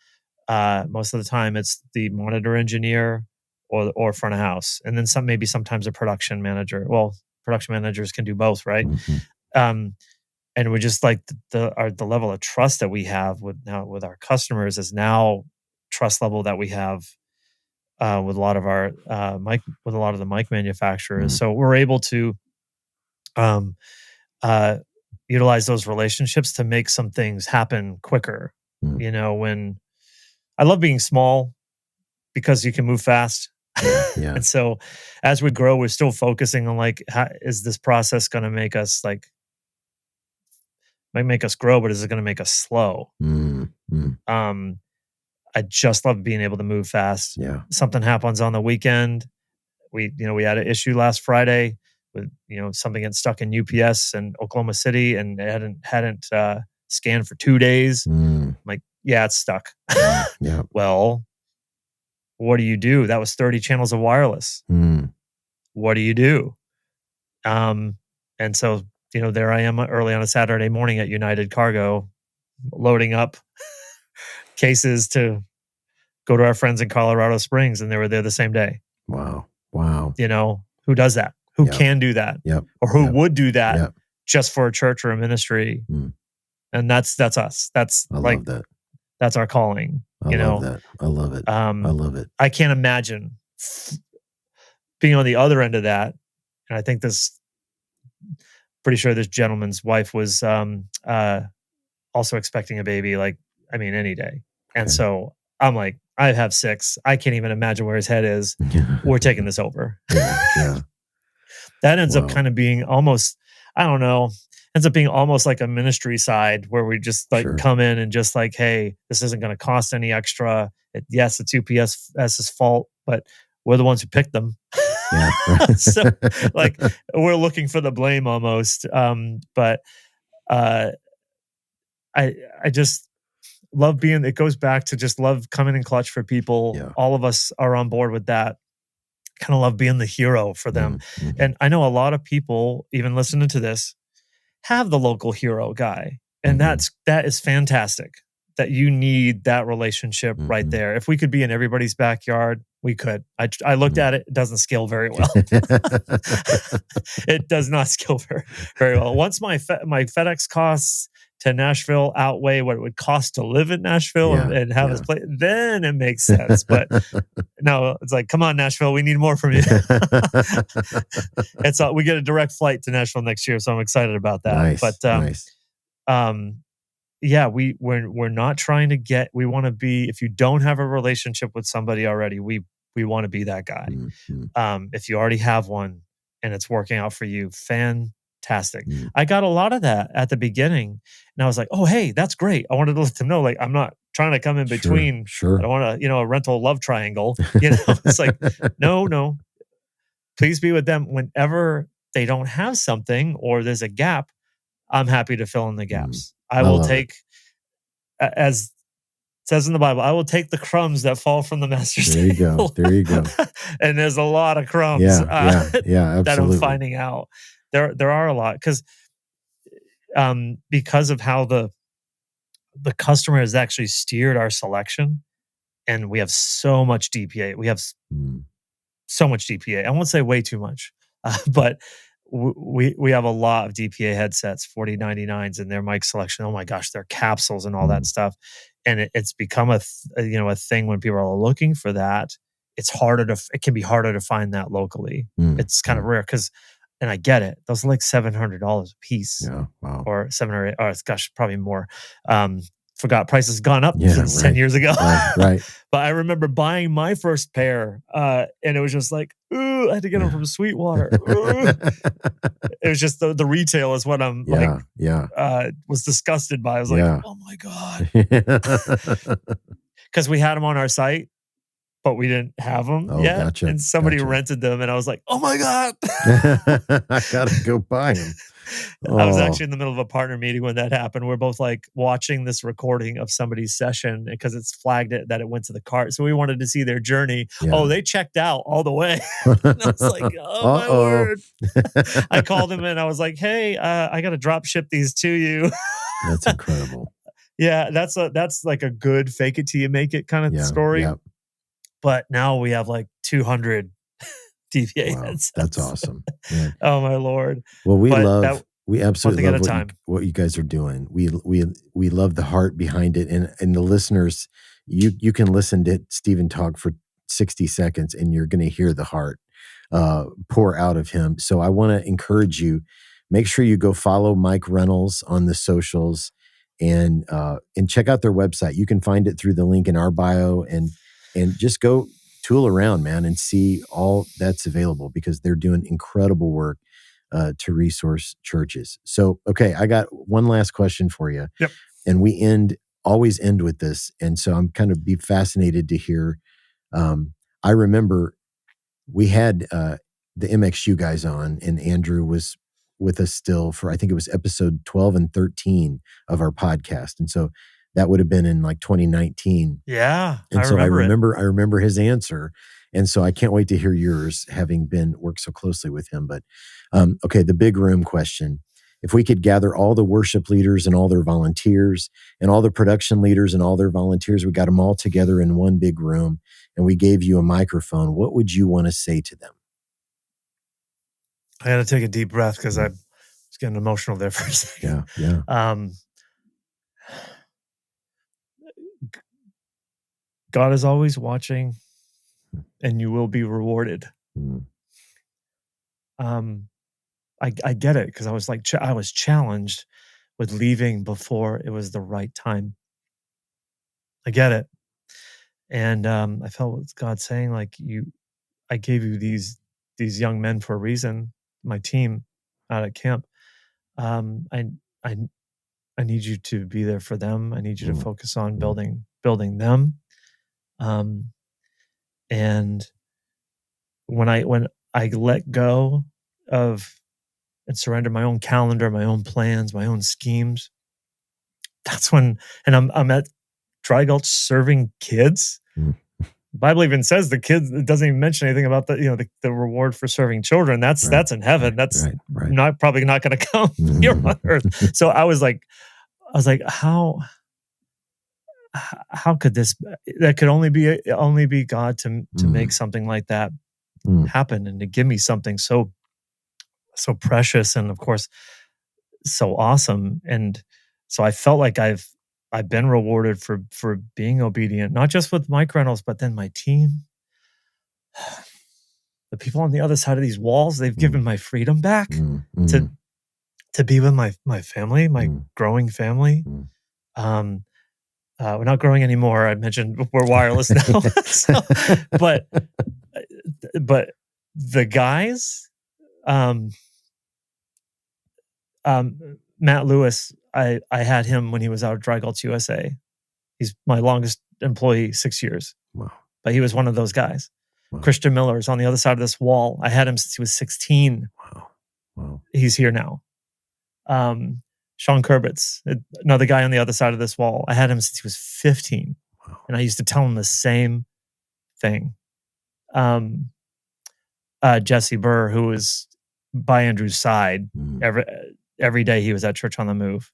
most of the time it's the monitor engineer or front of house, and then sometimes a production manager. Well, production managers can do both, right? And we just like the level of trust that we have with our customers is now trust level that we have with a lot of our the mic manufacturers. So we're able to utilize those relationships to make some things happen quicker. When I love being small because you can move fast. Yeah. And so as we grow, we're still focusing on like, how is this process going to make us like, might make us grow, but is it going to make us slow? Mm, mm, Um, I just love being able to move fast. yeah. Something happens on the weekend. We had an issue last Friday with, something getting stuck in UPS in Oklahoma City, and it hadn't scanned for 2 days. Mm, I'm like, yeah, it's stuck. yeah. Well, what do you do? That was 30 channels of wireless. Mm, What do you do? And so, there I am early on a Saturday morning at United Cargo, loading up cases to go to our friends in Colorado Springs, and they were there the same day. wow. Wow. Who does that? Who Yep. can do that? Yep. Or who Yep. would do that Yep. just for a church or a ministry? Mm. And that's us. That's I like, love that. that's our calling. I love that. I love it. I love it. I can't imagine being on the other end of that. And I think pretty sure this gentleman's wife was also expecting a baby, any day. And Okay. so I'm like, I have 6. I can't even imagine where his head is. We're taking this over. Yeah. That ends up Wow. kind of being almost, I don't know, ends up being almost like a ministry side where we just like Sure. come in and just like, hey, this isn't going to cost any extra. Yes, it's UPS's fault, but we're the ones who picked them. Yeah. Right. So like we're looking for the blame almost. But I just love it goes back to just love coming in clutch for people. Yeah. All of us are on board with that. Kind of love being the hero for them. Mm-hmm. And I know a lot of people, even listening to this, have the local hero guy. And that is fantastic that you need that relationship right there. If we could be in everybody's backyard, we could. I looked at it. It doesn't scale very well. It does not scale very, very well. Once my FedEx costs to Nashville outweigh what it would cost to live in Nashville and have this place, then it makes sense. But no, it's like, come on, Nashville, we need more from you. We get a direct flight to Nashville next year, so I'm excited about that. Nice. But Nice. yeah, we're not trying to get. We want to be. If you don't have a relationship with somebody already, we want to be that guy. Mm-hmm. If you already have one and it's working out for you, fantastic. Mm-hmm. I got a lot of that at the beginning, and I was like, "Oh, hey, that's great." I wanted to let them know, like, I'm not trying to come in between. Sure. I don't want a rental love triangle. It's like, no. Please be with them whenever they don't have something or there's a gap. I'm happy to fill in the gaps. I will take, as it says in the Bible, I will take the crumbs that fall from the master's table. There you go. And there's a lot of crumbs absolutely. that I'm finding out. There are a lot because of how the customer has actually steered our selection, and we have so much DPA. We have so much DPA. I won't say way too much, but we have a lot of DPA headsets, 4099s in their mic selection. Oh my gosh, their capsules and all that stuff. And it's become a thing when people are looking for that. It can be harder to find that locally. It's kind of rare and I get it. Those are like $700 a piece. Yeah, wow. Or 700, or gosh, probably more. Forgot prices gone up since 10 years ago. Right. But I remember buying my first pair, and it was just like, ooh, I had to get them from Sweetwater. It was just the retail is what I'm was disgusted by. I was like, oh my God. Because we had them on our site, but we didn't have them yet. Gotcha, and somebody rented them, and I was like, oh my God. I gotta go buy them. I was actually in the middle of a partner meeting when that happened. We're both like watching this recording of somebody's session because it's flagged it that it went to the cart. So we wanted to see their journey. Yeah. Oh, they checked out all the way. And I was like, oh my word. I called him and I was like, hey, I got to drop ship these to you. That's incredible. Yeah, that's like a good fake it till you make it kind of story. Yeah. But now we have like 200 DPA headsets. That's awesome. Man. Oh my Lord. Well, we absolutely love what you guys are doing. We love the heart behind it, and the listeners. You can listen to Stephen talk for 60 seconds, and you're going to hear the heart pour out of him. So I want to encourage you. Make sure you go follow MicRentals on the socials, and check out their website. You can find it through the link in our bio, and just go tool around, man, and see all that's available, because they're doing incredible work to resource churches. So, okay, I got one last question for you. Yep. And we always end with this. And so I'm kind of be fascinated to hear. I remember we had the MXU guys on, and Andrew was with us still for, I think it was episode 12 and 13 of our podcast. And so that would have been in like 2019. Yeah. And so I remember his answer. And so I can't wait to hear yours, having worked so closely with him. But okay, the big room question. If we could gather all the worship leaders and all their volunteers, and all the production leaders and all their volunteers, we got them all together in one big room, and we gave you a microphone, what would you want to say to them? I got to take a deep breath because I was getting emotional there for a second. Yeah. God is always watching, and you will be rewarded. I get it, because I was like, I was challenged with leaving before it was the right time. I get it. And I felt God saying, like, I gave you these young men for a reason, my team out at camp. I need you to be there for them. I need you to focus on building them. And when I let go of and surrender my own calendar, my own plans, my own schemes, that's when, and I'm at Dry Gulch serving kids. The Bible even says the kids, it doesn't even mention anything about the reward for serving children. That's in heaven. That's probably not going to come here on earth. So I was like, how could this? That could only be God to make something like that happen, and to give me something so precious, and of course so awesome. And so I felt like I've been rewarded for being obedient, not just with MicRentals, but then my team, the people on the other side of these walls. They've given my freedom back to be with my family, my growing family. We're not growing anymore. I mentioned we're wireless now. but the guys, Matt Lewis, I had him when he was out of Dry Gulch USA. He's my longest employee, 6 years. Wow. But he was one of those guys. Wow. Christian Miller is on the other side of this wall. I had him since he was 16. Wow. He's here now. Sean Kurbitz, another guy on the other side of this wall. I had him since he was 15. Wow. And I used to tell him the same thing. Jesse Burr, who was by Andrew's side every day he was at Church on the Move.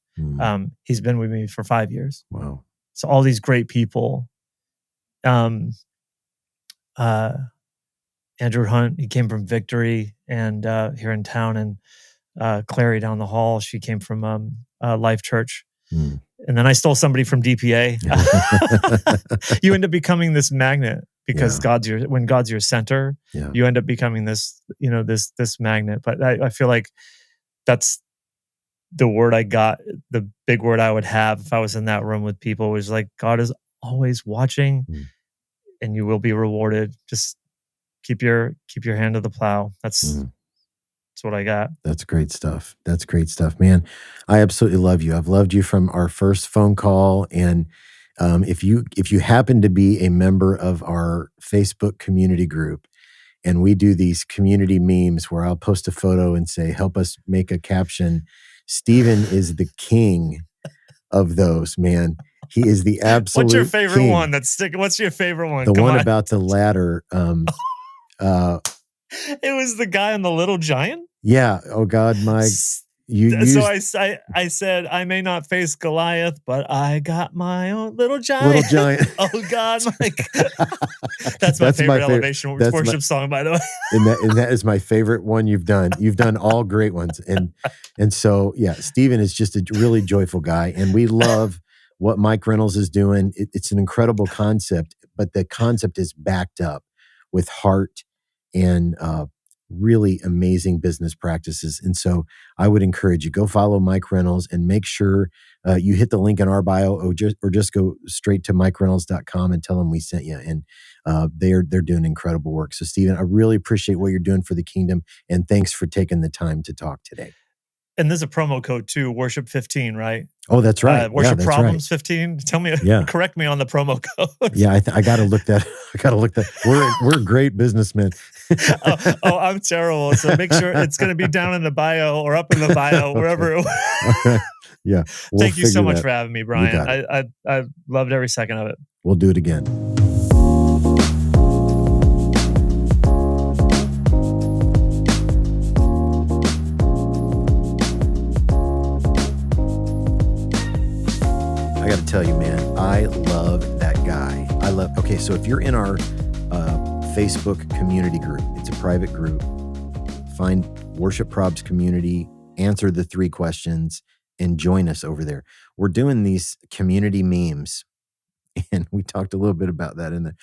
He's been with me for 5 years. Wow. So all these great people. Andrew Hunt, he came from Victory and here in town, and Clary down the hall, she came from Life Church. And then I stole somebody from DPA. You end up becoming this magnet, because when God's your center, you end up becoming this, this magnet. But I feel like that's the word I got, the big word I would have if I was in that room with people, was like, God is always watching, and you will be rewarded. Just keep your hand to the plow. That's what I got. That's great stuff. Man. I absolutely love you. I've loved you from our first phone call. And if you happen to be a member of our Facebook community group, and we do these community memes where I'll post a photo and say, help us make a caption, Stephen is the king of those, man. He is the absolute What's your favorite king. one that's sticking? What's your favorite one? The Come one on. About the ladder. It was the guy on the Little Giant. Yeah. Oh God, I said, I may not face Goliath, but I got my own little giant. Little Giant. Oh God, that's my favorite elevation worship song, by the way. and that is my favorite one you've done. You've done all great ones, and so Stephen is just a really joyful guy, and we love what MicRentals is doing. It's an incredible concept, but the concept is backed up with heart and really amazing business practices. And so I would encourage you, go follow Mike Reynolds and make sure you hit the link in our bio, or just go straight to MikeReynolds.com and tell them we sent you. And they're doing incredible work. So Stephen, I really appreciate what you're doing for the kingdom. And thanks for taking the time to talk today. And there's a promo code too, Worship 15, right? Oh, that's right. Worship Problems 15. Tell me, correct me on the promo code. Yeah, I got to look that. We're great businessmen. I'm terrible. So make sure it's going to be down in the bio or up in the bio, wherever. Right. Yeah. Thank you so much for having me, Brian. I loved every second of it. We'll do it again. I got to tell you, man, I love that guy. Okay, so if you're in our Facebook community group, it's a private group, find Worship Probs Community, answer the 3 questions, and join us over there. We're doing these community memes, and we talked a little bit about that in the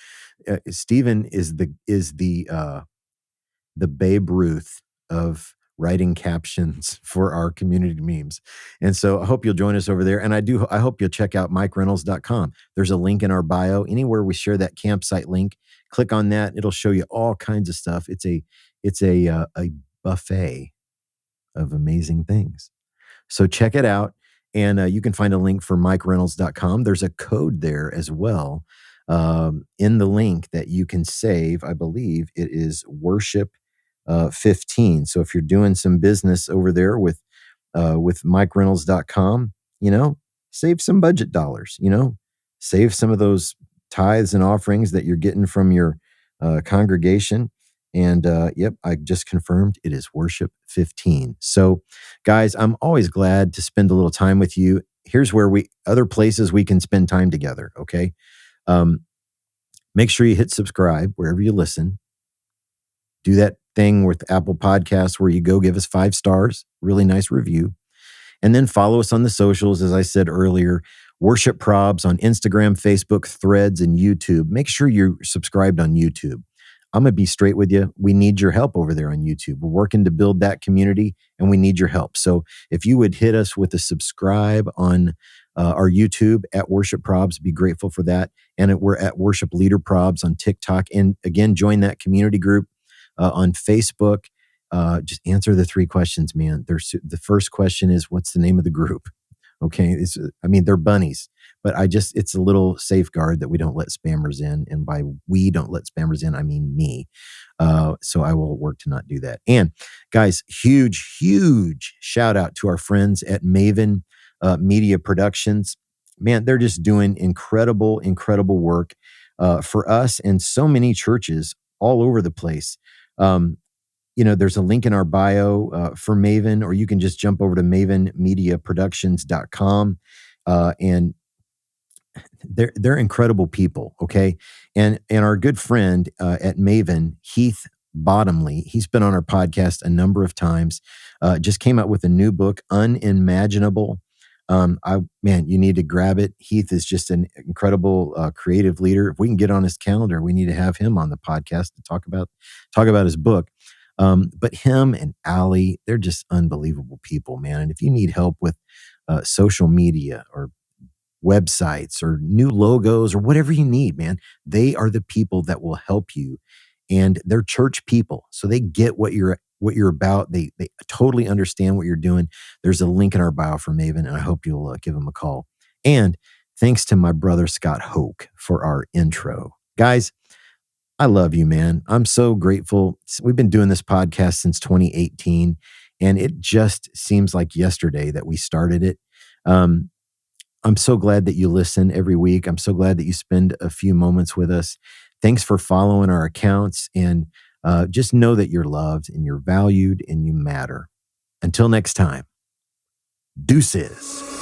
Stephen is the Babe Ruth of writing captions for our community memes. And so I hope you'll join us over there. And I hope you'll check out MikeReynolds.com. There's a link in our bio. Anywhere we share that campsite link, click on that. It'll show you all kinds of stuff. It's a buffet of amazing things. So check it out. And you can find a link for MikeReynolds.com. There's a code there as well in the link that you can save. I believe it is Worship 15. So if you're doing some business over there with MikeReynolds.com, save some budget dollars, save some of those tithes and offerings that you're getting from your congregation. And I just confirmed it is Worship 15. So guys, I'm always glad to spend a little time with you. Here's where other places we can spend time together. Okay. Make sure you hit subscribe wherever you listen. Do that thing with Apple Podcasts where you go give us 5 stars, really nice review. And then follow us on the socials, as I said earlier, Worship Probs on Instagram, Facebook, Threads, and YouTube. Make sure you're subscribed on YouTube. I'm going to be straight with you. We need your help over there on YouTube. We're working to build that community, and we need your help. So if you would hit us with a subscribe on our YouTube at Worship Probs, be grateful for that. And we're at Worship Leader Probs on TikTok. And again, join that community group on Facebook. Just answer the 3 questions, man. The first question is, what's the name of the group? Okay. They're bunnies, but it's a little safeguard that we don't let spammers in. And by we don't let spammers in, I mean me. So I will work to not do that. And guys, huge, huge shout out to our friends at Maven Media Productions. Man, they're just doing incredible, incredible work for us and so many churches all over the place. There's a link in our bio for Maven, or you can just jump over to mavenmediaproductions.com. And they're incredible people. Okay. And our good friend at Maven, Heath Bottomley, he's been on our podcast a number of times, just came out with a new book, Unimaginable. You need to grab it. Heath is just an incredible creative leader. If we can get on his calendar, we need to have him on the podcast to talk about his book. But him and Allie, they're just unbelievable people, man. And if you need help with social media or websites or new logos or whatever you need, man, they are the people that will help you. And they're church people, so they get what you're about. They totally understand what you're doing. There's a link in our bio for Maven, and I hope you'll give them a call. And thanks to my brother Scott Hoke for our intro. Guys, I love you, man. I'm so grateful. We've been doing this podcast since 2018, and it just seems like yesterday that we started it. I'm so glad that you listen every week. I'm so glad that you spend a few moments with us. Thanks for following our accounts, and just know that you're loved and you're valued and you matter. Until next time, deuces.